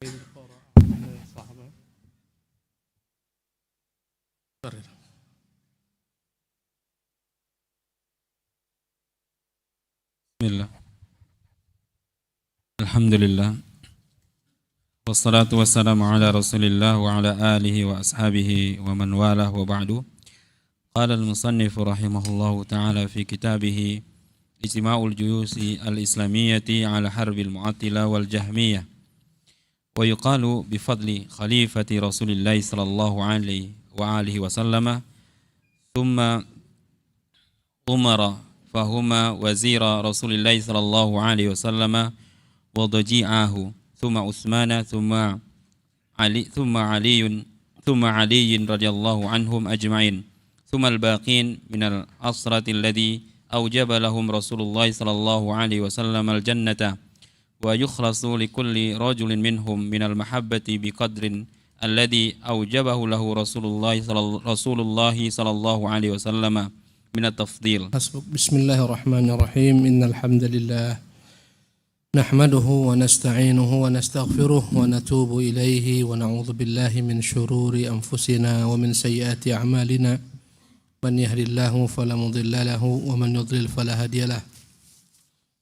Bismillah. Alhamdulillah. Wassalatu wassalamu ala Rasulillah wa ala alihi wa ashabihi wa man walah wa ba'du. Qala al-musannif rahimahullahu ta'ala fi kitabih Ijtima'ul Juyusi al-Islamiyyati ala harbil mu'attila wal jahmiyah. Wa yuqalu bifadli khalifati Rasulillah sallallahu alaihi wa alihi wa sallama thumma umara fahuma wazira Rasulillah sallallahu alaihi wa sallama wa daji'ahu thumma Utsman thumma Ali radhiyallahu anhum ajma'in thumma al-baqin min al-asrati alladhi awjaba lahum Rasulullah sallallahu alaihi wa sallam al-jannata wa yukhlasu likulli rajulin minhum min al-mahabbati biqadrin alladhi awjabahu lahu Rasulullah sallallahu alaihi wasallam min at-tafdil. Bismillahirrahmanirrahim. Innal hamdalillah nahmaduhu wa nasta'inuhu wa nastaghfiruh wa natubu ilayhi wa na'udzu billahi min shururi anfusina wa min sayyiati a'malina. Man yahdihillahu fala mudilla lahu wa man yudlil fala hadiya lahu.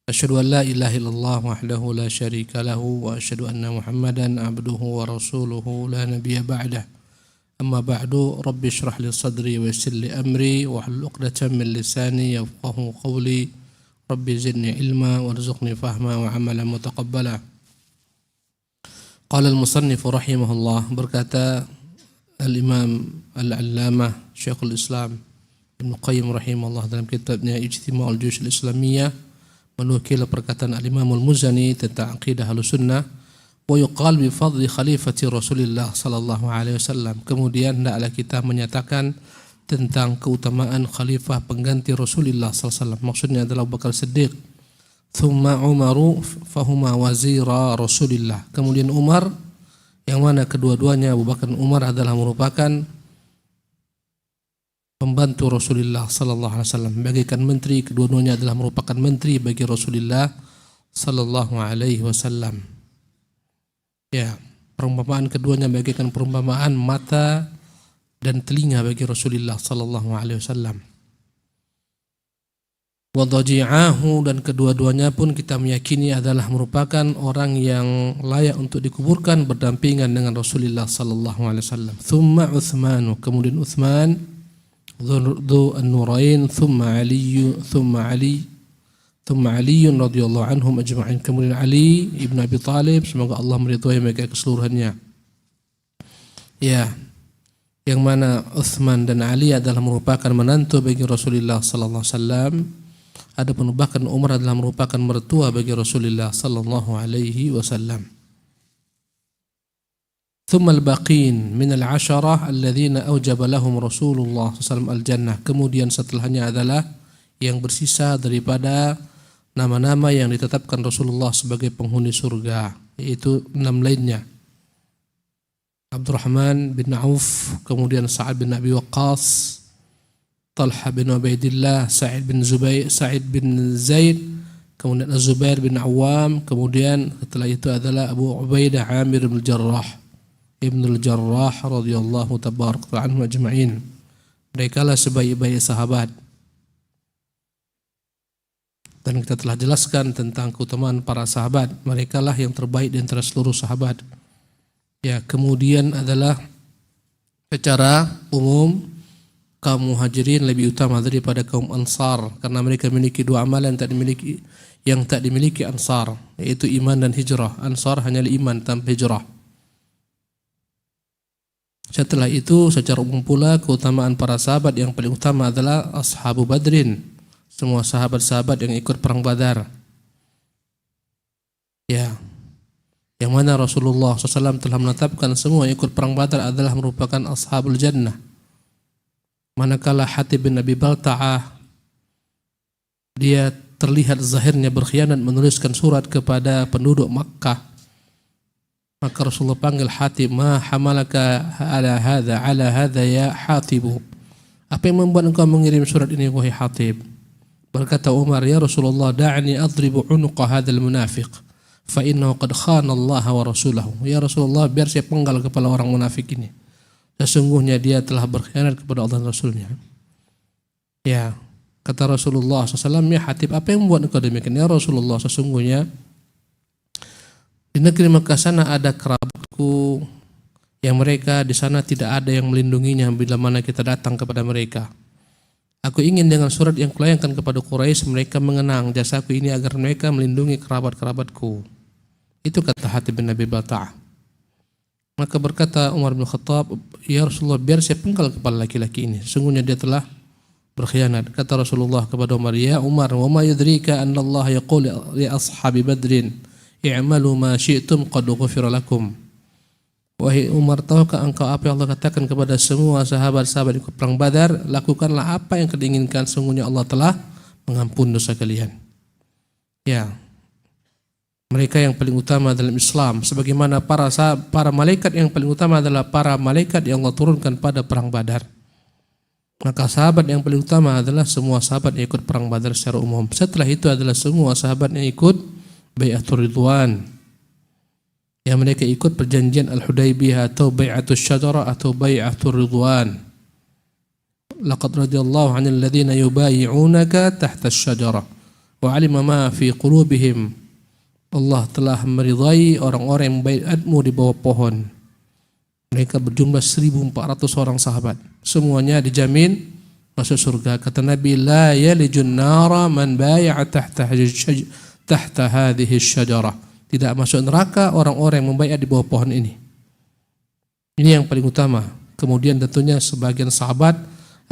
Asyhadu an la ilaha illallah wahdahu la syarika lahu wa asyhadu anna Muhammadan abduhu wa rasuluhu la nabiyya ba'dah. Amma ba'du, rabbi shrah li sadri wa yassir li amri wa hlul 'uqdatam min lisani yafqahu qawli. Rabbi zidni ilma warzuqni fahma wa 'amalan mutaqabbala. Qala al-musannif rahimahullah, berkata al-imam al-allamah Syekhul Islam Ibnu Qayyim rahimahullah dalam kitabnya Ijtima'ul Juyush al-Islamiyyah, menukil perkataan al-Imam al-Muzani tentang akidah Ahlussunnah. Wa yuqal bi fadli khalifati Rasulillah sallallahu alaihi wasallam. Kemudian hendaklah kita menyatakan tentang keutamaan khalifah pengganti Rasulullah sallallahu alaihi wasallam. Maksudnya adalah Abu Bakar Siddiq. Thumma Umaru fahuma wazira Rasulillah. Kemudian Umar, yang mana kedua-duanya Abu Bakar dan Umar adalah merupakan pembantu Rasulullah sallallahu alaihi wasallam, bagaikan menteri. Kedua-duanya adalah merupakan menteri bagi Rasulullah sallallahu alaihi wasallam. Ya, perumpamaan keduanya bagaikan perumpamaan mata dan telinga bagi Rasulullah sallallahu alaihi wasallam. Wa dhaji'ahu, dan kedua-duanya pun kita meyakini adalah merupakan orang yang layak untuk dikuburkan berdampingan dengan Rasulullah sallallahu alaihi wasallam. Thumma Utsman, kemudian Utsman Dhu an-Nurain, thumma Ali radhiyallahu anhum ajma'in. Kemudian Ali ibn Abi Thalib, semoga Allah meridhai mereka keseluruhannya. Ya, yang mana Utsman dan Ali adalah merupakan menantu bagi Rasulullah sallallahu alaihi wasallam. Adapun bahkan Umar adalah merupakan mertua bagi Rasulullah sallallahu alaihi wasallam. ثم الباقين من العشرة الذين أوجب لهم رسول الله صلى الله عليه وسلم الجنة. Kemudian setelahnya adalah yang bersisa daripada nama-nama yang ditetapkan Rasulullah sebagai penghuni surga, yaitu 6 lainnya. Abdurrahman bin Auf, kemudian Sa'ad bin Abi Waqqas, Talha bin Ubaidillah, Sa'id bin Zaid, kemudian Az-Zubair bin Awam, kemudian setelah itu adalah Abu Ubaidah Amir bin Jarrah Ibn al-Jarrah radhiyallahu tabarak anhu ajma'in. Mereka lah sebaik-baik sahabat. Dan kita telah jelaskan tentang keutamaan para sahabat. Mereka lah yang terbaik di antara seluruh sahabat. Ya, kemudian adalah secara umum kaum Muhajirin lebih utama daripada kaum Ansar, karena mereka memiliki 2 amalan yang tak dimiliki Ansar, yaitu iman dan hijrah. Ansar hanya iman tanpa hijrah. Setelah itu secara umum pula keutamaan para sahabat yang paling utama adalah Ashabu Badrin, semua sahabat-sahabat yang ikut perang Badar. Ya, yang mana Rasulullah SAW telah menetapkan semua yang ikut perang Badar adalah merupakan Ashabul Jannah. Manakala Hatib bin Abi Balta'ah, dia terlihat zahirnya berkhianat menuliskan surat kepada penduduk Makkah, maka Rasulullah panggil Hatib, ma hamalaka ala hadha ya Hatibu. Apa yang membuat engkau mengirim surat ini wahai Hatib? Berkata Umar, ya Rasulullah, da'ani adribu unuqa hadzal munafiq fa innahu qad khana Allah wa rasulahu. Ya Rasulullah, biar saya penggal kepala orang munafik ini. Sesungguhnya dia telah berkhianat kepada Allah dan Rasulnya. Ya, kata Rasulullah SAW, ya Hatib, apa yang membuat engkau demikian? Ya Rasulullah, sesungguhnya di negeri Mekah sana ada kerabatku yang mereka di sana tidak ada yang melindunginya bila mana kita datang kepada mereka. Aku ingin dengan surat yang kulayangkan kepada Quraisy mereka mengenang jasaku ini agar mereka melindungi kerabat-kerabatku. Itu kata Hatib bin Abi Balta'ah. Maka berkata Umar bin Khattab, ya Rasulullah, biar saya penggal kepala laki-laki ini. Sesungguhnya dia telah berkhianat. Kata Rasulullah kepada Umar, ya Umar, wa ma yudrika anna Allah yaqul li ashabi Badrin, i'malu ma syi'tum qad ghufira lakum. Wahai Umar, tahukah engkau apa yang Allah katakan kepada semua sahabat-sahabat ikut perang Badar? Lakukanlah apa yang kalian inginkan, sungguhnya Allah telah mengampuni dosa kalian. Ya, mereka yang paling utama dalam Islam, sebagaimana para malaikat yang paling utama adalah para malaikat yang Allah turunkan pada perang Badar. Maka sahabat yang paling utama adalah semua sahabat yang ikut perang Badar secara umum. Setelah itu adalah semua sahabat yang ikut Bai'atul Ridwan, yang mereka ikut perjanjian Al-Hudaybiyah atau Bai'atul Syajarah atau Bai'atul Ridwan. Laqad radiyallahu 'anil ladzina yubayi'unaka tahta asy-syajarah wa 'alima ma fi qulubihim. Allah telah meridai orang-orang yang bai'atmu di bawah pohon. Mereka berjumlah 1.400 orang sahabat. Semuanya dijamin masuk surga. Kata Nabi, la yalijun nara man bai'a tahta hadhihi syajarah. Tidak masuk neraka orang-orang yang membaiat di bawah pohon ini. Ini yang paling utama. Kemudian tentunya sebagian sahabat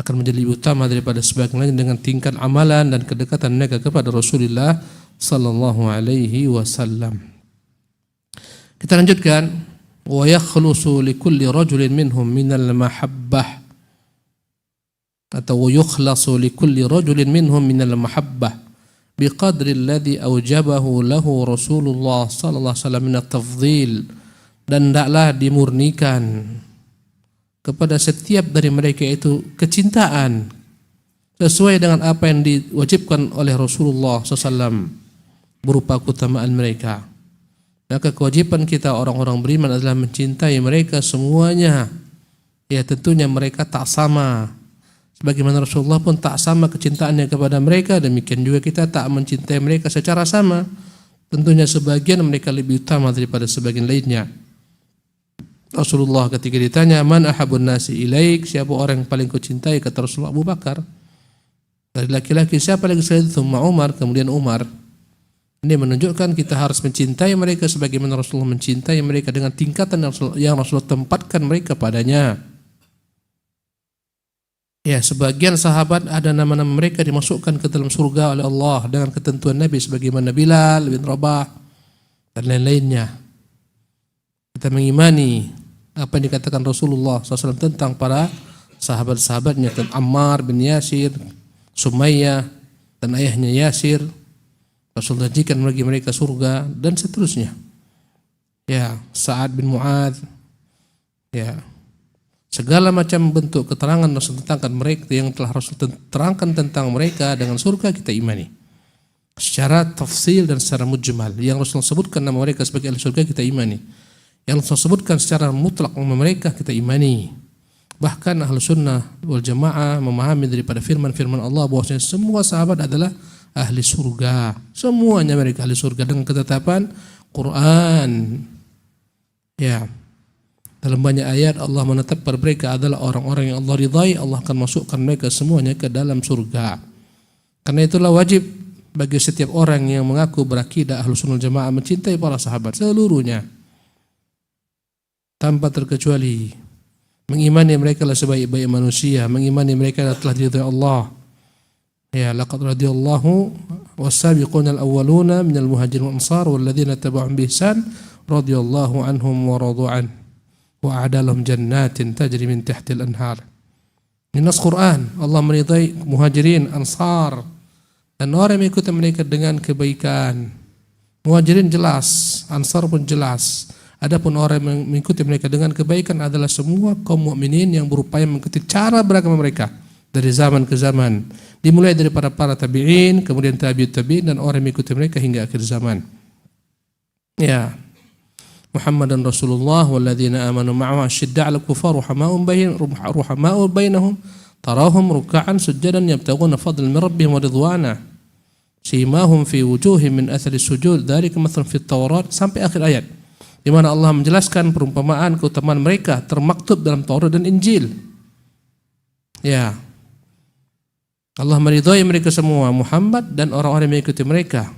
akan menjadi lebih utama daripada sebagian lain dengan tingkat amalan dan kedekatan mereka kepada Rasulullah sallallahu alaihi wasallam. Kita lanjutkan, wa yakhlusu likulli rajulin minhum minal mahabbah, atau yukhlasu likulli rajulin minhum minal mahabbah biqadri alladhi awjabahu lahu Rasulullah sallallahu alaihi wasallam min at-tafdhil, dan hendaklah dimurnikan kepada setiap dari mereka itu kecintaan sesuai dengan apa yang diwajibkan oleh Rasulullah SAW berupa keutamaan mereka. Maka kewajiban kita orang-orang beriman adalah mencintai mereka semuanya. Ya, tentunya mereka tak sama. Sebagaimana Rasulullah pun tak sama kecintaannya kepada mereka, demikian juga kita tak mencintai mereka secara sama. Tentunya sebagian mereka lebih utama daripada sebagian lainnya. Rasulullah ketika ditanya, man ahabun nasi ilaik, siapa orang yang paling kau cintai, kata Rasulullah, Abu Bakar. Dari laki-laki siapa lagi selain itu? Umar, kemudian Umar. Ini menunjukkan kita harus mencintai mereka sebagaimana Rasulullah mencintai mereka dengan tingkatan yang Rasulullah tempatkan mereka padanya. Ya, sebagian sahabat ada nama-nama mereka dimasukkan ke dalam surga oleh Allah dengan ketentuan Nabi, sebagaimana Bilal bin Rabah dan lain-lainnya. Kita mengimani apa yang dikatakan Rasulullah SAW tentang para sahabat-sahabatnya, tentang Ammar bin Yasir, Sumayyah dan ayahnya Yasir. Rasulullah janjikan bagi mereka surga dan seterusnya. Ya, Sa'ad bin Mu'adz. Ya, segala macam bentuk keterangan Rasul tentang mereka yang telah Rasul terangkan tentang mereka dengan surga kita imani. Secara tafsil dan secara mujmal. Yang Rasul sebutkan nama mereka sebagai ahli surga kita imani. Yang Rasul sebutkan secara mutlak nama mereka kita imani. Bahkan ahlu sunnah wal jamaah memahami daripada firman-firman Allah bahwasanya semua sahabat adalah ahli surga. Semuanya mereka ahli surga dengan ketetapan Quran. Ya. Dalam banyak ayat Allah menetapkan mereka adalah orang-orang yang Allah ridai, Allah akan masukkan mereka semuanya ke dalam surga. Karena itulah wajib bagi setiap orang yang mengaku berakidah ahlu sunnah jamaah mencintai para sahabat seluruhnya tanpa terkecuali, mengimani mereka adalah sebaik-baik manusia, mengimani mereka telah diridai Allah. Ya, laqad radiyallahu was-sabiquna al-awwaluna minal muhajirin wal ansar wal ladzina tabauhum bi ihsan radiyallahu anhum wa radu an wa a'dalahum jannatin tajri min tahtil anhar. Ini nas Quran, Allah meridai muhajirin, ansar dan orang yang mengikuti mereka dengan kebaikan. Muhajirin jelas, ansar pun jelas. Adapun orang yang mengikuti mereka dengan kebaikan adalah semua kaum mukminin yang berupaya mengikuti cara beragama mereka dari zaman ke zaman, dimulai dari para tabi'in, kemudian tabi'ut tabi'in dan orang yang mengikuti mereka hingga akhir zaman. Ya. Muhammadan Rasulullah walladzina amanu ma'ahu asyidda 'alal kufar ruhama'u bainahum tarahum ruk'an sujadan yabtaghuna fadlan min rabbihim wa ridwana simahum fi wujuhihim min athari sujud dzalika mathalun fit Taurat sampai akhir ayat di mana Allah menjelaskan perumpamaan keutamaan mereka termaktub dalam Taurat dan Injil. Ya. Allah meridhai mereka semua, Muhammad dan orang-orang yang mengikuti mereka.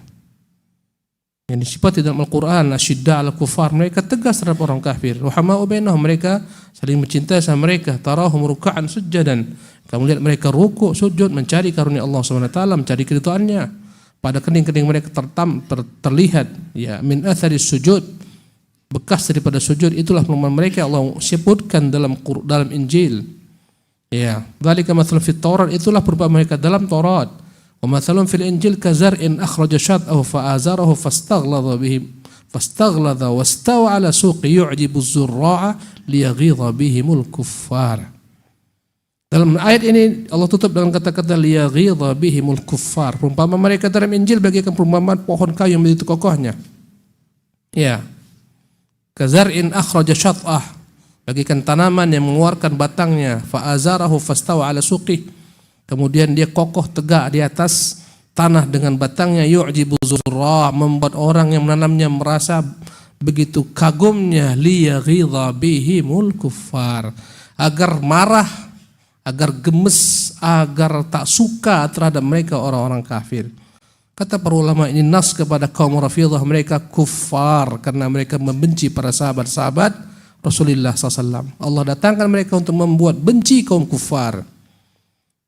Yang disifati dalam Al-Quran, asyidda 'alal kufar, mereka tegas terhadap orang kafir. Ruhama'u bainahum, mereka saling mencintai sama mereka. Tarahum ruk'an sujjadan, kamu lihat mereka rukuk sujud mencari karunia Allah SWT, mencari keridhaannya. Pada kening-kening mereka terlihat ya min athari sujud, bekas daripada sujud. Itulah perumpamaan mereka Allah sebutkan dalam Injil. Ya, dzalika mathalun fit Taurat, itulah perumpamaan mereka dalam Taurat. Wa mathalun fil Injil kazar'in akhraja syat'ahu fa'azarahu fastaghladha wastawa 'ala suqi yu'jibu az-zurra'a liyaghidha bihimul kuffar. Dalam ayat ini Allah tutup dengan kata-kata liyaghidha bihimul kuffar. Perumpamaan mereka dalam Injil bagaikan perumpamaan pohon kayu yang begitu kokohnya. Ya. Kazar'in akhraja syat'ah, bagaikan tanaman yang mengeluarkan batangnya, fa'azarahu fastawa 'ala suqi, kemudian dia kokoh tegak di atas tanah dengan batangnya, yu'jibu zurra, membuat orang yang menanamnya merasa begitu kagumnya, liyaghidha bihimul kuffar, agar marah, agar gemes, agar tak suka terhadap mereka orang-orang kafir. Kata para ulama, ini nas kepada kaum Rafidhah, mereka kuffar karena mereka membenci para sahabat-sahabat Rasulullah SAW. Allah datangkan mereka untuk membuat benci kaum kufar.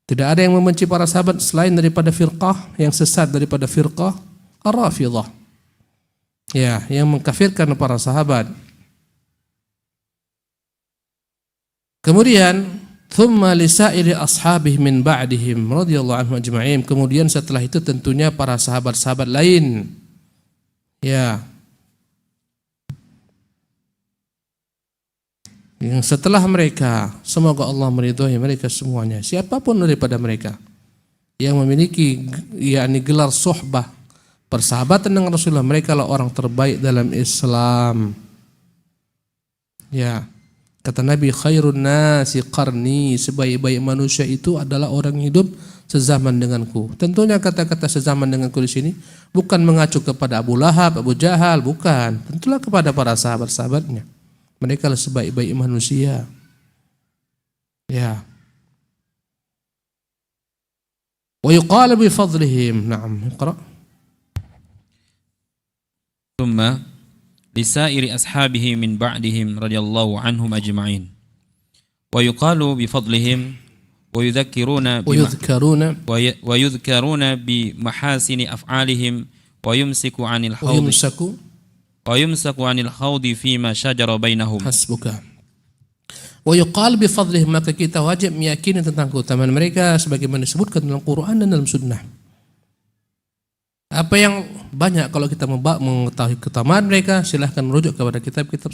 Tidak ada yang membenci para sahabat selain daripada firqah yang sesat, daripada firqah Ar-Rafidhah. Ya, yang mengkafirkan para sahabat. Kemudian thumma lisairi ashabihi min ba'dihim radhiyallahu anhum ajma'in. Kemudian setelah itu tentunya para sahabat-sahabat lain. Ya. Yang setelah mereka, semoga Allah meridhai mereka semuanya, siapapun daripada mereka yang memiliki yakni gelar suhbah, persahabatan dengan Rasulullah, mereka lah orang terbaik dalam Islam. Ya, kata Nabi, khairun nasi qarni, sebaik-baik manusia itu adalah orang hidup sezaman denganku. Tentunya kata-kata sezaman denganku di sini bukan mengacu kepada Abu Lahab, Abu Jahal, bukan. Tentulah kepada para sahabat-sahabatnya. Mereka lah sebaik-baik manusia. Ya. Wa yuqalu bi fadlihim. Naam, iqra. Thumma lisairi ashabihi min ba'dihim radhiyallahu anhum ajma'in. Wa yuqalu bi fadlihim wa yudhakkiruna bi mahasini af'alihim wa yumsiku 'anil hawdi. Wa yumsaku 'anil khawdi fima syajara bainahum. Hasbuka. Wa yuqal bi fadlihim, maka kita wajib meyakini tentang keutamaan mereka sebagaimana disebutkan dalam Quran dan dalam sunnah. Apa yang banyak kalau kita mengetahui keutamaan mereka, silahkan merujuk kepada kitab-kitab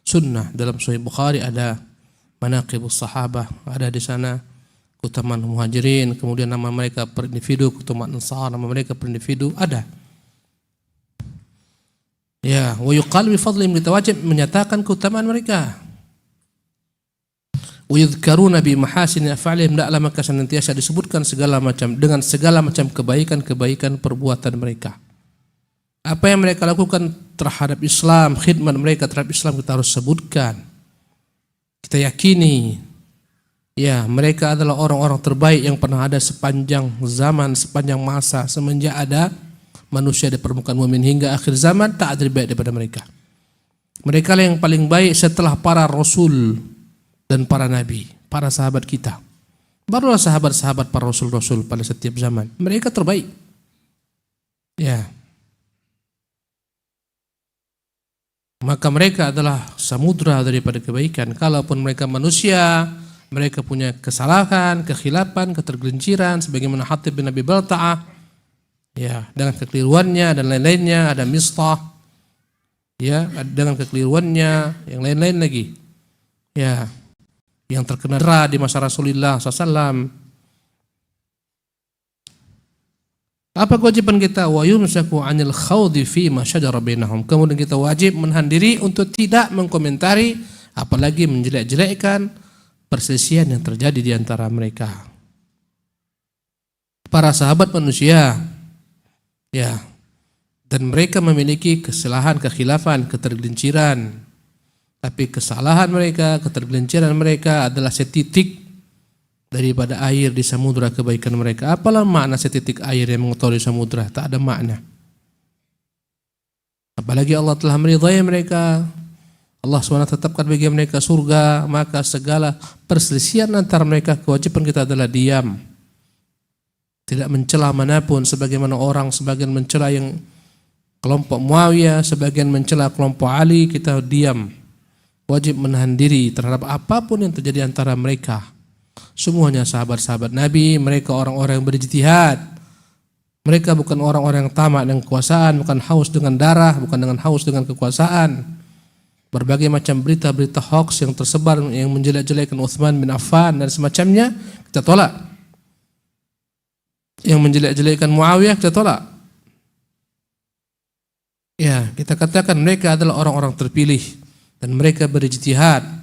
sunnah. Dalam Sahih Bukhari ada manaqibus sahabah, ada di sana keutamaan muhajirin, kemudian nama mereka per individu, keutamaan ansar, nama mereka per individu ada. Ya, wa yuqal bi fadlihim, kita wajib menyatakan keutamaan mereka. Wa yudhkaruna bi mahasini af'alihim, hendaklah maka senantiasa disebutkan dengan segala macam kebaikan-kebaikan perbuatan mereka. Apa yang mereka lakukan terhadap Islam, khidmat mereka terhadap Islam kita harus sebutkan. Kita yakini ya, mereka adalah orang-orang terbaik yang pernah ada sepanjang zaman, sepanjang masa, semenjak ada manusia di permukaan bumi hingga akhir zaman, tak ada lebih baik daripada mereka. Mereka lah yang paling baik setelah para rasul dan para nabi, para sahabat kita. Barulah sahabat-sahabat para rasul-rasul pada setiap zaman. Mereka terbaik. Ya. Maka mereka adalah samudra daripada kebaikan. Kalaupun mereka manusia, mereka punya kesalahan, kekhilafan, ketergelinciran, sebagaimana Hatib bin Abi Balta'ah. Ya, dengan kekeliruannya dan lain-lainnya, ada Mistah. Ya, dengan kekeliruannya, yang lain-lain lagi. Ya, yang terkena dera di masa Rasulullah SAW. Apa kewajiban kita? Wa yumsaku 'anil khawdi fi ma syajara bainahum. Kemudian kita wajib menahan diri untuk tidak mengkomentari apalagi menjelek-jelekkan perselisihan yang terjadi di antara mereka. Para sahabat manusia, ya, dan mereka memiliki kesalahan, kekhilafan, ketergelinciran. Tapi kesalahan mereka, ketergelinciran mereka adalah setitik daripada air di samudra kebaikan mereka. Apalah makna setitik air yang mengotori samudra? Tak ada makna. Apalagi Allah telah meridai mereka, Allah SWT tetapkan bagi mereka surga, maka segala perselisihan antara mereka, kewajiban kita adalah diam, tidak mencela manapun. Sebagaimana orang sebagian mencela yang kelompok Muawiyah, sebagian mencela kelompok Ali, kita diam, wajib menahan diri terhadap apapun yang terjadi antara mereka. Semuanya sahabat-sahabat Nabi, mereka orang-orang yang berijtihad. Mereka bukan orang-orang yang tamak dengan kekuasaan, bukan haus dengan darah, bukan dengan haus dengan kekuasaan. Berbagai macam berita-berita hoax yang tersebar yang menjelek-jelekkan Utsman bin Affan dan semacamnya, kita tolak. Yang menjelek-jelekkan Muawiyah, kita tolak. Ya, kita katakan mereka adalah orang-orang terpilih dan mereka berijtihad.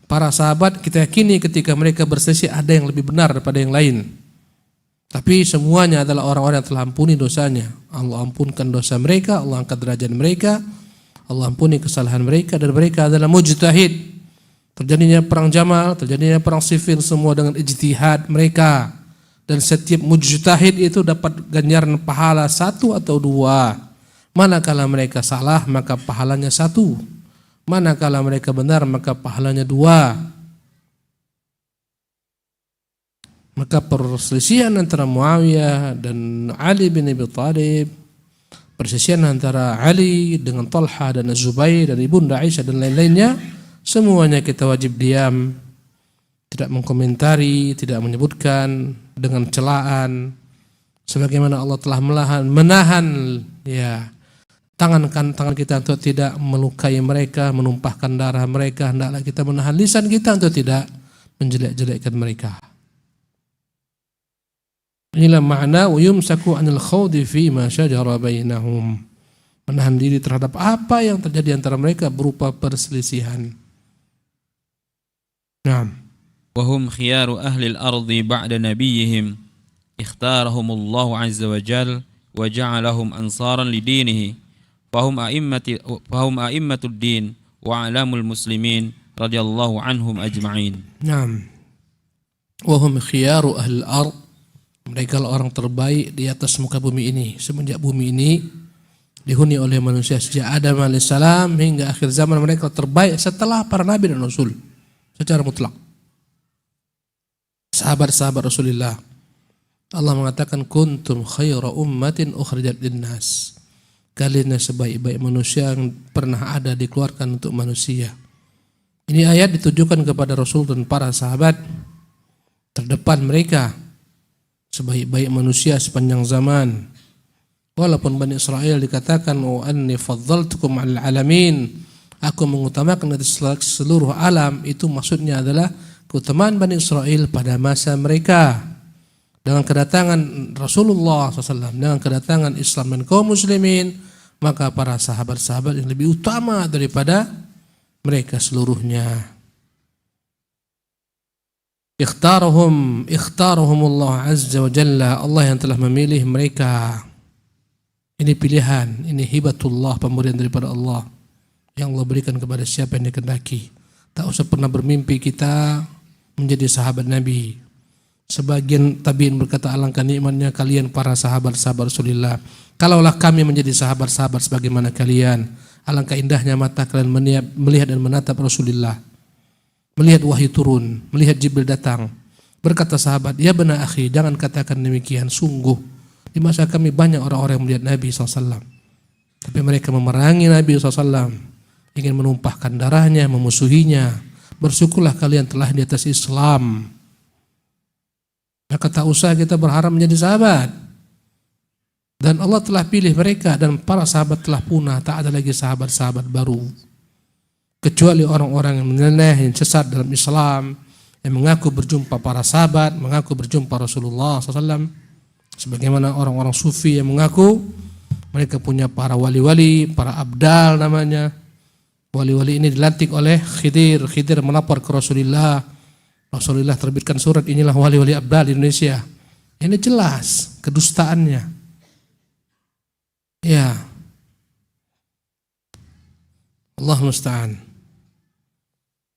Para sahabat kita yakini ketika mereka berselisih ada yang lebih benar daripada yang lain. Tapi semuanya adalah orang-orang yang telah ampuni dosanya. Allah ampunkan dosa mereka, Allah angkat derajat mereka, Allah ampuni kesalahan mereka, dan mereka adalah mujtahid. Terjadinya perang Jamal, terjadinya perang Siffin, semua dengan ijtihad mereka. Dan setiap mujtahid itu dapat ganjaran pahala 1 atau 2. Manakala mereka salah maka pahalanya 1. Manakala mereka benar maka pahalanya 2. Maka perselisihan antara Muawiyah dan Ali bin Abi Thalib, perselisihan antara Ali dengan Talha dan Zubair dan Ibunda Aisyah dan lain-lainnya, semuanya kita wajib diam, tidak mengkomentari, tidak menyebutkan dengan celaan. Sebagaimana Allah telah menahan ya tangan kita untuk tidak melukai mereka, menumpahkan darah mereka, hendaklah kita menahan lisan kita untuk tidak menjelek-jelekkan mereka. Inilah makna yumsaku 'anil khawdi fi ma syajara bainahum. Menahan diri terhadap apa yang terjadi antara mereka berupa perselisihan. Naam. Wa hum khiyaru ahli al-ardi ba'da nabiyihim ikhtarahumullahu 'azza wa jalla wa ja'alahum ansaran lidinihi. Fahum a'immatud din wa alamul muslimin radhiyallahu anhum ajma'in. Naam. Wa hum khiyaru ahli al-ard. Mereka adalah orang terbaik di atas muka bumi ini. Semenjak bumi ini dihuni oleh manusia sejak Adam alaihissalam hingga akhir zaman, mereka terbaik setelah para nabi dan rasul secara mutlak. Sahabat-sahabat Rasulullah. Allah mengatakan kuntum khaira ummatin ukhrijat linnas. Kalian sebaik-baik manusia yang pernah ada dikeluarkan untuk manusia. Ini ayat ditujukan kepada Rasul dan para sahabat terdepan mereka, sebaik-baik manusia sepanjang zaman. Walaupun Bani Israel dikatakan wa anni faddaltukum 'alal alamin, aku mengutamakan atas seluruh alam, itu maksudnya adalah keutamaan Bani Israel pada masa mereka. Dengan kedatangan Rasulullah SAW, dengan kedatangan Islam dan kaum muslimin, maka para sahabat-sahabat yang lebih utama daripada mereka seluruhnya. Ikhtarahumullah azza wa jalla, Allah yang telah memilih mereka. Ini pilihan, ini hibatullah, pemberian daripada Allah yang Allah berikan kepada siapa yang dikehendaki. Tak usah pernah bermimpi kita menjadi sahabat Nabi. Sebagian tabi'in berkata, alangkah nikmatnya kalian para sahabat-sahabat Rasulullah. Kalaulah kami menjadi sahabat-sahabat sebagaimana kalian, alangkah indahnya mata kalian melihat dan menatap Rasulullah, melihat wahyu turun, melihat Jibril datang. Berkata sahabat, ya bena akhi, jangan katakan demikian. Sungguh di masa kami banyak orang-orang yang melihat Nabi SAW, tapi mereka memerangi Nabi SAW, ingin menumpahkan darahnya, memusuhinya. Bersyukurlah kalian telah di atas Islam. Maka tak usah kita berharap menjadi sahabat. Dan Allah telah pilih mereka, dan para sahabat telah punah, tak ada lagi sahabat-sahabat baru. Kecuali orang-orang yang menyeleneh, yang sesat dalam Islam, yang mengaku berjumpa para sahabat, mengaku berjumpa Rasulullah SAW. Sebagaimana orang-orang sufi yang mengaku mereka punya para wali-wali, para abdal namanya. Wali-wali ini dilantik oleh Khidir. Khidir melapor ke Rasulullah. Rasulullah terbitkan surat, inilah wali-wali abdal di Indonesia. Ini jelas kedustaannya. Ya. Allah musta'an.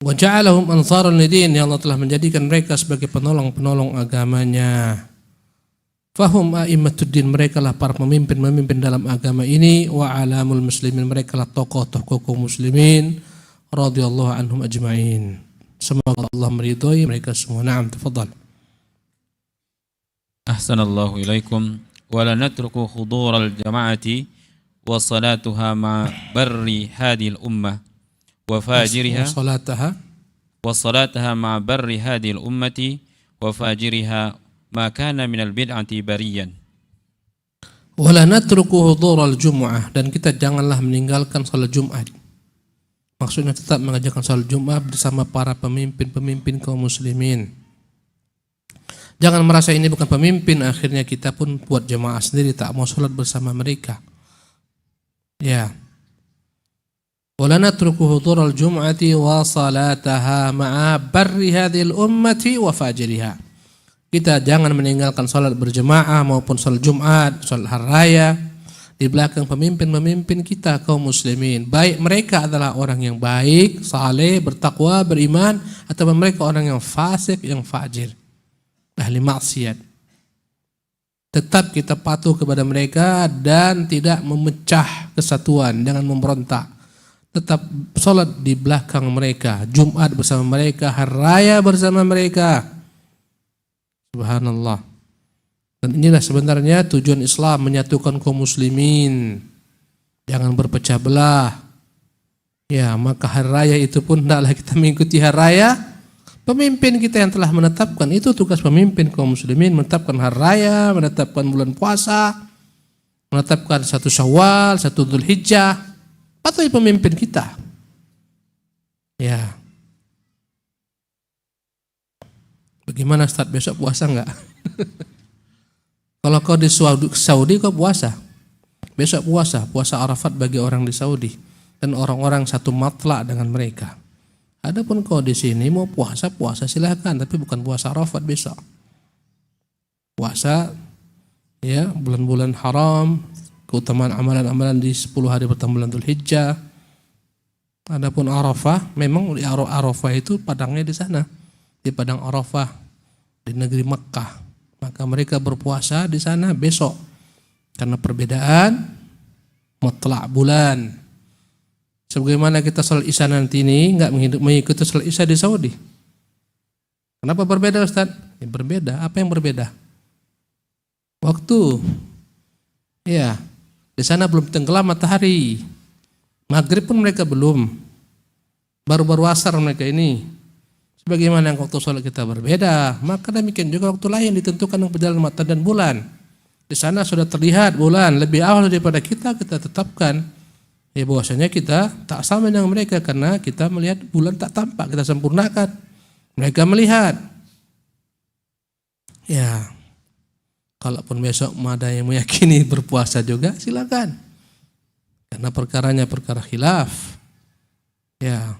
Wa ja'alahum ansaran lidin, ya Allah telah menjadikan mereka sebagai penolong-penolong agamanya. Fahum a'imatuddin, mereka lah para pemimpin-pemimpin dalam agama ini. Wa alamul muslimin, mereka lah tokoh-tokoh muslimin radhiyallahu anhum ajma'in. Semoga Allah meridhai mereka semua. Naam, tafadhal. Ahsanallahu ilaikum. Wala natruku hudur al-jama'ati wa salatuha ma barri hadhihi al-ummah wa fajiriha wa salataha ma barri hadhihi al-ummati wa fajiriha ma kana minal bid'ati bariyan. Wala natruku hudural jum'ah, dan kita janganlah meninggalkan salat Jumat. Maksudnya tetap mengajarkan salat Jumat bersama para pemimpin-pemimpin kaum muslimin. Jangan merasa ini bukan pemimpin, akhirnya kita pun buat jamaah sendiri, tak mau salat bersama mereka. Ya. Wala natruku hudural jum'ati wa salataha ma'a barri hadhil ummati wa fajiriha. Kita jangan meninggalkan salat berjemaah maupun salat Jumat, salat hari raya di belakang pemimpin-pemimpin kita kaum muslimin. Baik mereka adalah orang yang baik, saleh, bertakwa, beriman, atau mereka orang yang fasik, yang fajir, ahli maksiat. Tetap kita patuh kepada mereka dan tidak memecah kesatuan, jangan memberontak. Tetap salat di belakang mereka, Jumat bersama mereka, hari raya bersama mereka. Subhanallah. Dan inilah sebenarnya tujuan Islam, menyatukan kaum muslimin. Jangan berpecah belah. Ya, maka hari raya itu pun hendaklah kita mengikuti hari raya pemimpin kita yang telah menetapkan. Itu tugas pemimpin kaum muslimin, menetapkan hari raya, menetapkan bulan puasa, menetapkan 1 Syawal, 1 Dzulhijjah. Patuhi pemimpin kita. Ya. Bagaimana Ustaz, besok puasa enggak? Kalau kau di Saudi kau puasa. Besok puasa Arafat bagi orang di Saudi dan orang-orang satu matlak dengan mereka. Adapun kau di sini mau puasa silakan, tapi bukan puasa Arafat besok. Puasa ya bulan-bulan haram, keutamaan amalan-amalan di 10 hari pertama bulan Dzulhijjah. Adapun Arafah, memang di Arafah itu padangnya di sana, di padang Arafah di negeri Makkah. Maka mereka berpuasa di sana besok karena perbedaan mutlak bulan. Sebagaimana kita salat Isya nanti ini enggak mengikuti salat Isya di Saudi. Kenapa berbeda Ustaz? Ya, berbeda. Apa yang berbeda? Waktu. Ya, di sana belum tenggelam matahari. Maghrib pun mereka belum. Baru-baru asar mereka ini. Sebagaimana yang waktu sholat kita berbeda, maka demikian juga waktu lain ditentukan dengan perjalanan matahari dan bulan. Di sana sudah terlihat bulan lebih awal daripada kita tetapkan. Ya bahwasanya kita tak sama dengan mereka karena kita melihat bulan tak tampak, kita sempurnakan. Mereka melihat. Ya. Kalaupun besok ada yang meyakini berpuasa juga silakan. Karena perkaranya perkara khilaf. Ya.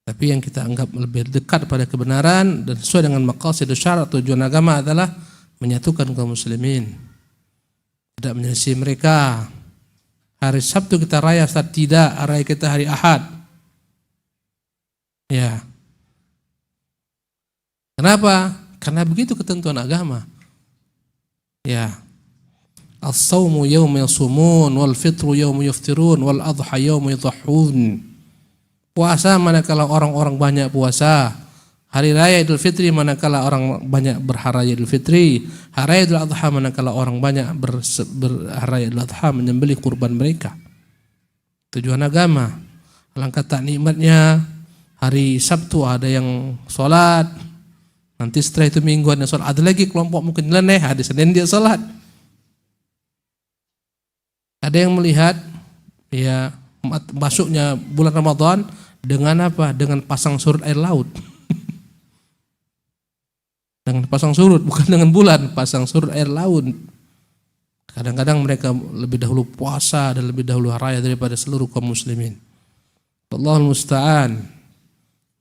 Tapi yang kita anggap lebih dekat pada kebenaran dan sesuai dengan maqasid syarat tujuan agama adalah menyatukan kaum muslimin. Tidak menyelisih mereka. Hari Sabtu kita raya saat tidak, raya kita hari Ahad. Ya. Kenapa? Karena begitu ketentuan agama. Ya. As-sawmu yawma yasumun wal fitru yawma yuftirun wal adha yawma yudhahun. Puasa manakala orang-orang banyak puasa. Hari raya Idul Fitri manakala orang banyak berharaya Idul Fitri. Hari raya Idul Adha manakala orang banyak berharaya Idul Adha menyembelih kurban mereka. Tujuan agama. Alangkah tak nikmatnya hari Sabtu ada yang sholat. Nanti setelah itu mingguan yang sholat. Ada lagi kelompok mungkin nyeleneh. Hari Senin dia sholat. Ada yang melihat ya masuknya bulan Ramadan dengan apa? Dengan pasang surut air laut. Dengan pasang surut, bukan dengan bulan, pasang surut air laut. Kadang-kadang mereka lebih dahulu puasa dan lebih dahulu hari raya daripada seluruh kaum muslimin. Allahul musta'an.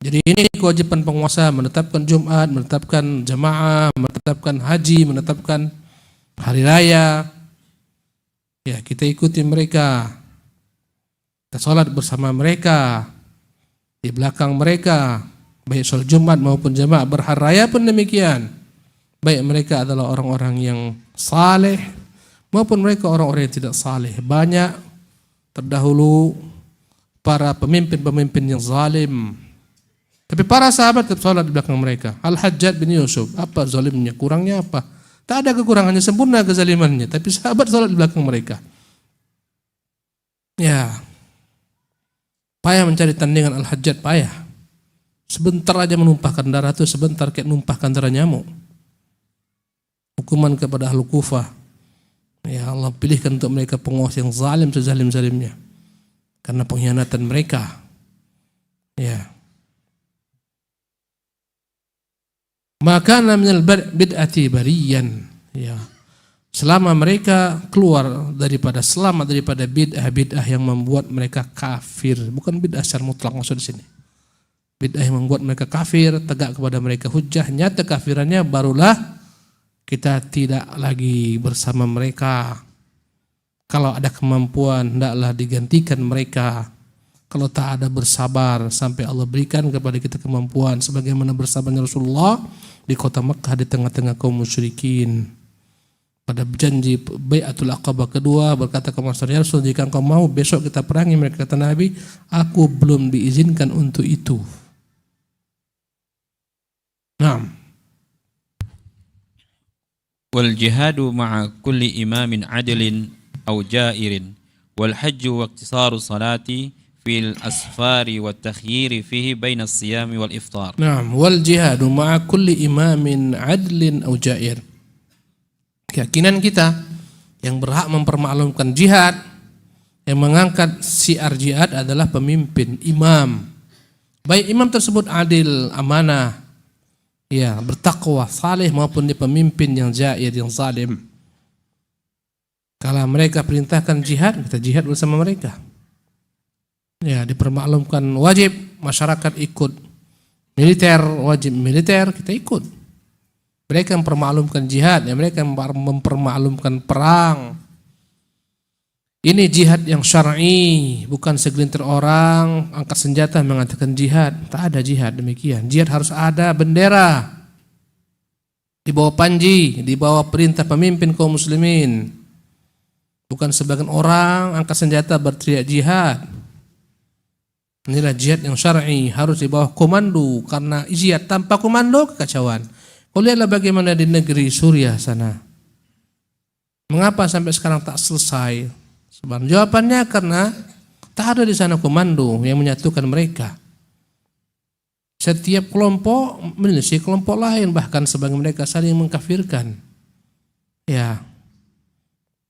Jadi ini kewajiban penguasa, menetapkan Jumat, menetapkan jamaah, menetapkan haji, menetapkan hari raya. Ya, kita ikuti mereka. Kita sholat bersama mereka, di belakang mereka, baik sholat Jumat maupun jamaah berhari raya pun demikian. Baik mereka adalah orang-orang yang saleh maupun mereka orang-orang yang tidak saleh. Banyak terdahulu para pemimpin-pemimpin yang zalim, tapi para sahabat tetap sholat di belakang mereka. Al-Hajjaj bin Yusuf, apa zalimnya? Kurangnya apa? Tak ada kekurangannya, sempurna kezalimannya, tapi sahabat sholat di belakang mereka. Ya, payah mencari tandingan Al-Hajjaj, payah. Sebentar aja menumpahkan darah itu sebentar kayak numpahkan darah nyamuk. Hukuman kepada Ahlu Kufah, ya Allah pilihkan untuk mereka penguasa yang zalim sezalim-zalimnya karena pengkhianatan mereka. Ya. Maka minal bid'ati bariyan, ya. Selama mereka keluar daripada selamat daripada bid'ah yang membuat mereka kafir, bukan bid'ah secara mutlak maksud di sini. Bid'ah yang membuat mereka kafir, tegak kepada mereka hujjah, nyata kafirannya, barulah kita tidak lagi bersama mereka. Kalau ada kemampuan, hendaklah digantikan mereka. Kalau tak ada, bersabar sampai Allah berikan kepada kita kemampuan, sebagaimana bersabarnya Rasulullah di kota Mekah di tengah-tengah kaum musyrikin. Pada janji Bai'atul Aqabah kedua berkata kepada Rasul, jika engkau mau besok kita perangi mereka, kata Nabi, aku belum diizinkan untuk itu. Naam. Wal jihadu ma'a kulli imamin adilin aw jairin wal hajju wa iqtisaru salati fil asfari wa takhyiri fihi baina as-siyami wal iftar. Naam, wal jihadu ma'a kulli imamin adlin aw jair. Keyakinan kita yang berhak mempermaklumkan jihad, yang mengangkat syiar jihad adalah pemimpin, imam. Baik imam tersebut adil, amanah, ya, bertakwa, saleh, maupun dia pemimpin yang jair, yang zalim. Kalau mereka perintahkan jihad, kita jihad bersama mereka. Ya, dipermaklumkan wajib masyarakat ikut. Militer, wajib militer, kita ikut. Mereka mempermaklumkan jihad, ya, mereka mempermaklumkan perang. Ini jihad yang syar'i, bukan segelintir orang angkat senjata mengatakan jihad. Tak ada jihad demikian. Jihad harus ada bendera, di bawah panji, di bawah perintah pemimpin kaum muslimin. Bukan sebagian orang angkat senjata berteriak jihad. Inilah jihad yang syar'i, harus di bawah komando, karena jihad tanpa komando kekacauan. Kau lihatlah bagaimana di negeri Suriah sana. Mengapa sampai sekarang tak selesai? Sebenarnya jawabannya karena tak ada di sana komando yang menyatukan mereka. Setiap kelompok menyelesaikan kelompok lain, bahkan sebagian mereka saling mengkafirkan. Ya,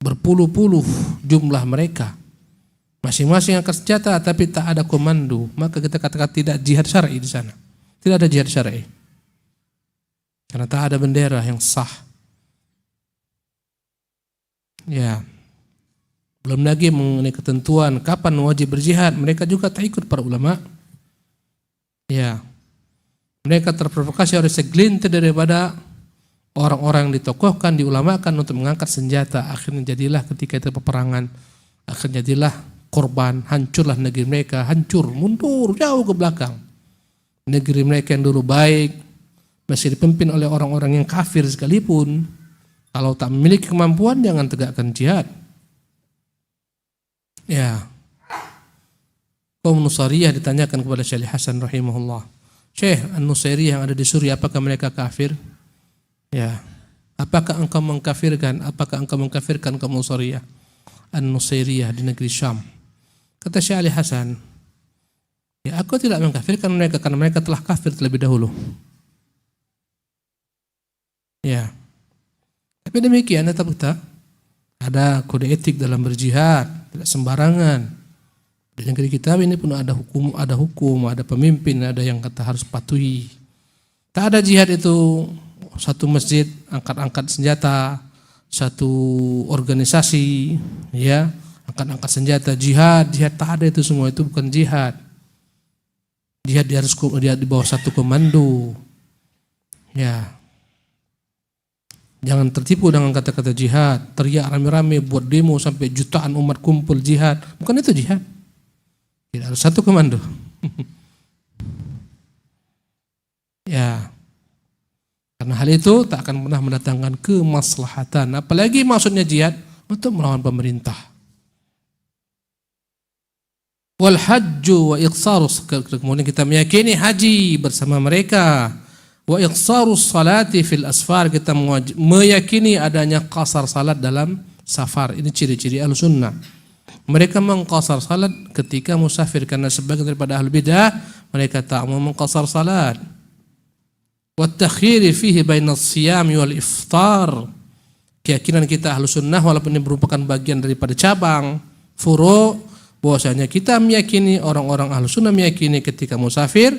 berpuluh-puluh jumlah mereka. Masing-masing angkat senjata tapi tak ada komando. Maka kita katakan tidak jihad syar'i di sana. Tidak ada jihad syar'i. Karena tak ada bendera yang sah. Ya. Belum lagi mengenai ketentuan kapan wajib berjihad, mereka juga tak ikut para ulama. Ya. Mereka terprovokasi oleh segelintir daripada orang-orang yang ditokohkan, diulamakan untuk mengangkat senjata. Akhirnya jadilah ketika itu peperangan, akhirnya jadilah korban, hancurlah negeri mereka, hancur, mundur jauh ke belakang. Negeri mereka yang dulu baik, masih dipimpin oleh orang-orang yang kafir sekalipun, kalau tak memiliki kemampuan jangan tegakkan jihad. Ya. Kaum Nusairiyah ditanyakan kepada Syekh Hasan rahimahullah, Syekh, An-Nusairiyah yang ada di Suriah, apakah mereka kafir? Ya. Apakah engkau mengkafirkan? Apakah engkau mengkafirkan kaum Nusairiyah? An-Nusairiyah di negeri Syam. Kata Syekh Hasan, ya, aku tidak mengkafirkan mereka karena mereka telah kafir terlebih dahulu. Ya. Tapi demikian tetap kita ada kode etik dalam berjihad, tidak sembarangan. Di negeri kita ini pun ada hukum, ada pemimpin, ada yang kata harus patuhi. Tak ada jihad itu satu masjid angkat-angkat senjata, satu organisasi ya angkat-angkat senjata, jihad tak ada, itu semua itu bukan jihad. Jihad dia di bawah satu komando. Ya. Jangan tertipu dengan kata-kata jihad, teriak rame-rame buat demo sampai jutaan umat kumpul jihad. Bukan itu jihad. Tidak harus satu komando. Ya. Karena hal itu tak akan pernah mendatangkan kemaslahatan. Apalagi maksudnya jihad untuk melawan pemerintah. Wal hajju wa iqsarus, kemudian kita meyakini haji bersama mereka. Wa iqsarus salati fil asfar, kita meyakini adanya qasar salat dalam safar. Ini ciri-ciri Ahlussunnah. Mereka mengqasar salat ketika musafir, karena sebagian daripada ahli bidah mereka tak mau mengqasar salat. Wa takhiri fihi bainas siyami wal iftar. Keyakinan kita Ahlussunnah, walaupun ini merupakan bagian daripada cabang furu', bahwasanya kita meyakini, orang-orang Ahlussunnah meyakini ketika musafir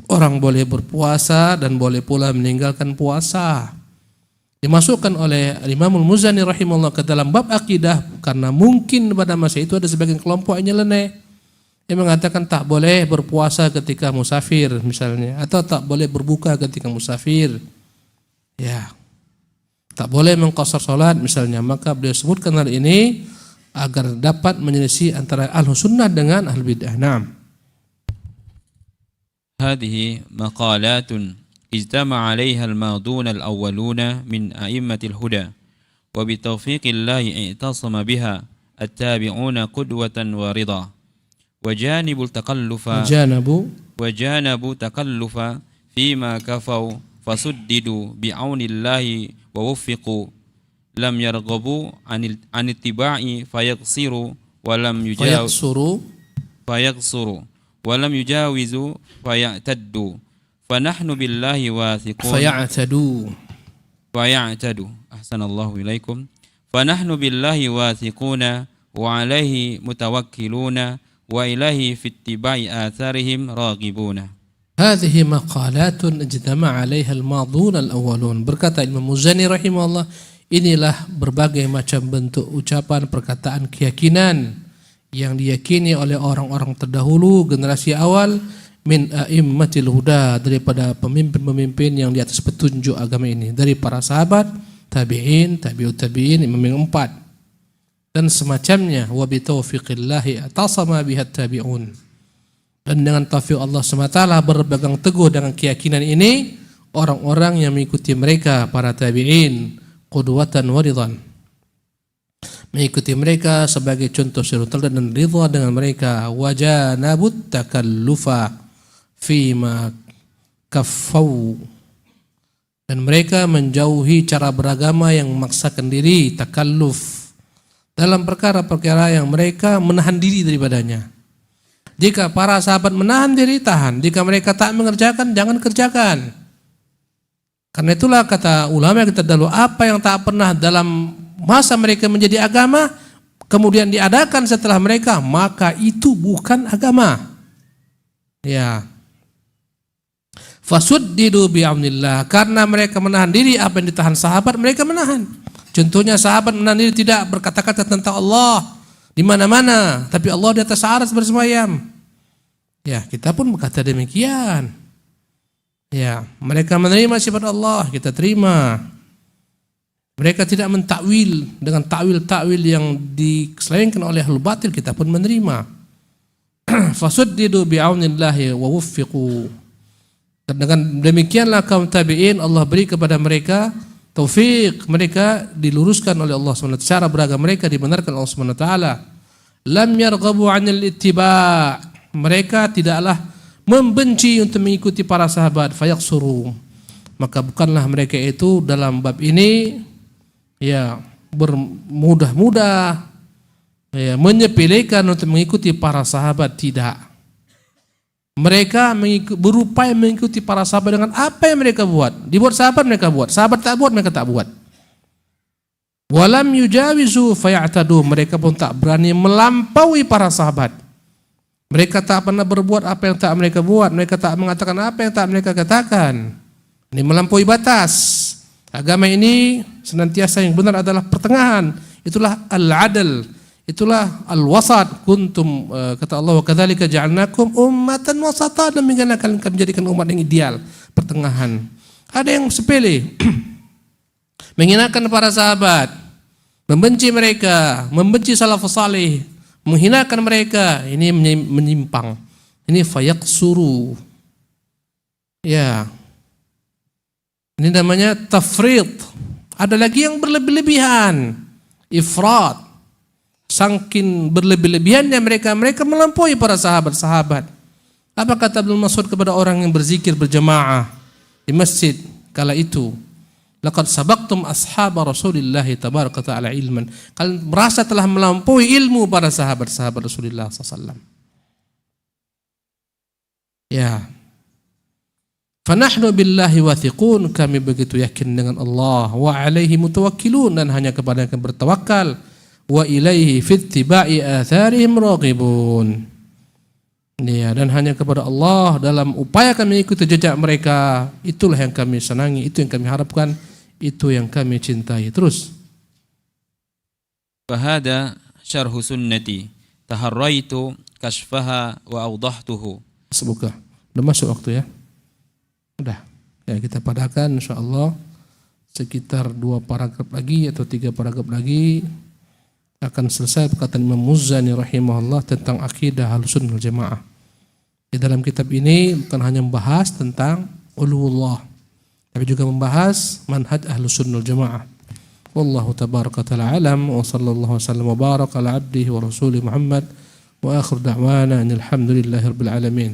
orang boleh berpuasa dan boleh pula meninggalkan puasa. Dimasukkan oleh Imamul Muzani rahimahullah ke dalam bab akidah, karena mungkin pada masa itu ada sebagian kelompok yang nyeleneh yang mengatakan tak boleh berpuasa ketika musafir misalnya, atau tak boleh berbuka ketika musafir. Ya. Tak boleh mengqasar salat misalnya. Maka beliau sebutkan hal ini agar dapat menyelisih antara Ahlussunnah dengan Ahlul Bidah. Naam. هذه مقالات اجتمع عليها الماضون الأولون من أئمة الهدى، وبتوفيق الله اعتصم بها التابعون قدوة ورضا، وجانبوا تكلف فيما كفوا فسددوا بعون الله ووفقوا، لم يرغبوا عن اتباع فيقصروا ولم يجاوزوا فيعتدوا، فنحن بالله واثقون. فيعتدوا أحسن الله إليكم. فنحن بالله واثقون وعليه متوكلون وإليه في اتباع آثارهم راغبون. هذه مقالات اجتمع عليها الماضون الأولون. Berkata Imam Muzani rahimahullah, inilah berbagai macam bentuk ucapan, perkataan, keyakinan yang diyakini oleh orang-orang terdahulu, generasi awal, min a'immatil huda, daripada pemimpin-pemimpin yang di atas petunjuk agama ini, dari para sahabat, tabi'in, tabi'ut tabi'in, imam yang 4 dan semacamnya. Wa bi taufiqillahi atasama bihat tabi'un, dan dengan taufik Allah SWT berpegang teguh dengan keyakinan ini orang-orang yang mengikuti mereka, para tabi'in, qudwatan wa ridhan, mengikuti mereka sebagai contoh suri teladan dan ridha dengan mereka. Wajanabut takallufa fima kaffau, dan mereka menjauhi cara beragama yang memaksakan diri, takalluf, dalam perkara-perkara yang mereka menahan diri daripadanya. Jika para sahabat menahan diri, tahan. Jika mereka tak mengerjakan, jangan kerjakan. Karena itulah kata ulama kita dahulu, apa yang tak pernah dalam masa mereka menjadi agama kemudian diadakan setelah mereka, maka itu bukan agama. Ya. Fasuddidu bi'amnillah, karena mereka menahan diri apa yang ditahan sahabat, mereka menahan. Contohnya sahabat menahan diri tidak berkata-kata tentang Allah di mana-mana, tapi Allah di atas arsy bersemayam. Ya, kita pun berkata demikian. Ya, mereka menerima sifat Allah, kita terima. Mereka tidak mentakwil dengan takwil-takwil yang diselewengkan oleh ahlul batil, kita pun menerima. Fasuddidu bi'aunillahi wa wuffiqu. Dengan demikianlah kaum tabi'in, Allah beri kepada mereka taufik, mereka diluruskan oleh Allah SWT, cara beragama mereka dibenarkan Allah SWT. Lam yarghabu 'anil ittiba', mereka tidaklah membenci untuk mengikuti para sahabat, fayaqsuru, maka bukanlah mereka itu dalam bab ini ya bermudah-mudah ya menyepelekan untuk mengikuti para sahabat, tidak. Mereka berupaya mengikuti para sahabat dengan apa yang mereka buat. Dibuat sahabat mereka buat, sahabat tak buat mereka tak buat. Walam yujawizu fayatadu, mereka pun tak berani melampaui para sahabat. Mereka tak pernah berbuat apa yang tak mereka buat, mereka tak mengatakan apa yang tak mereka katakan. Ini melampaui batas. Agama ini senantiasa yang benar adalah pertengahan. Itulah al-adl. Itulah al-wasat. Kuntum, kata Allah, wa kadzalika ja'alnakum ummatan wasata, demikian akan kami menjadikan umat yang ideal, pertengahan. Ada yang sepele. Menghinakan para sahabat, membenci mereka, membenci salafus salih, menghinakan mereka, ini menyimpang. Ini fayaqsuru. Ya. Ini namanya tafrid. Ada lagi yang berlebih-lebihan, ifrat. Saking berlebih-lebihannya mereka melampaui para sahabat-sahabat. Apa kata Ibnu Mas'ud kepada orang yang berzikir berjamaah di masjid kala itu? Laqad sabaqtum ashab Rasulillah tabaraka ta'ala ilman. Kalian merasa telah melampaui ilmu para sahabat-sahabat Rasulullah SAW. Ya. Fanahnu billahi wathiqun, kami begitu yakin dengan Allah, wa alaihi mutawakkilun, dan hanya kepada yang bertawakal, wa ilaihi fittiba'i atharihim raghibun. Ya, dan hanya kepada Allah dalam upaya kami ikuti jejak mereka, itulah yang kami senangi, itu yang kami harapkan, itu yang kami cintai. Terus. Fahada syarhu sunnati taharraitu kashfaha wa awdahtuhu. Semoga udah masuk waktu ya. Udah. Ya, kita padahkan insyaallah sekitar 2 paragraf lagi atau 3 paragraf lagi akan selesai perkataan Imam Muzani rahimahullah tentang akidah Ahlussunnah wal Jamaah. Di dalam kitab ini bukan hanya membahas tentang uluwullah, tapi juga membahas manhaj Ahlussunnah wal Jamaah. Wallahu tabaraka ta'ala alam, wa sallallahu wasallam wa baraka ala abdihi wa rasulih Muhammad, wa akhir da'wana alhamdulillahi rabbil alamin.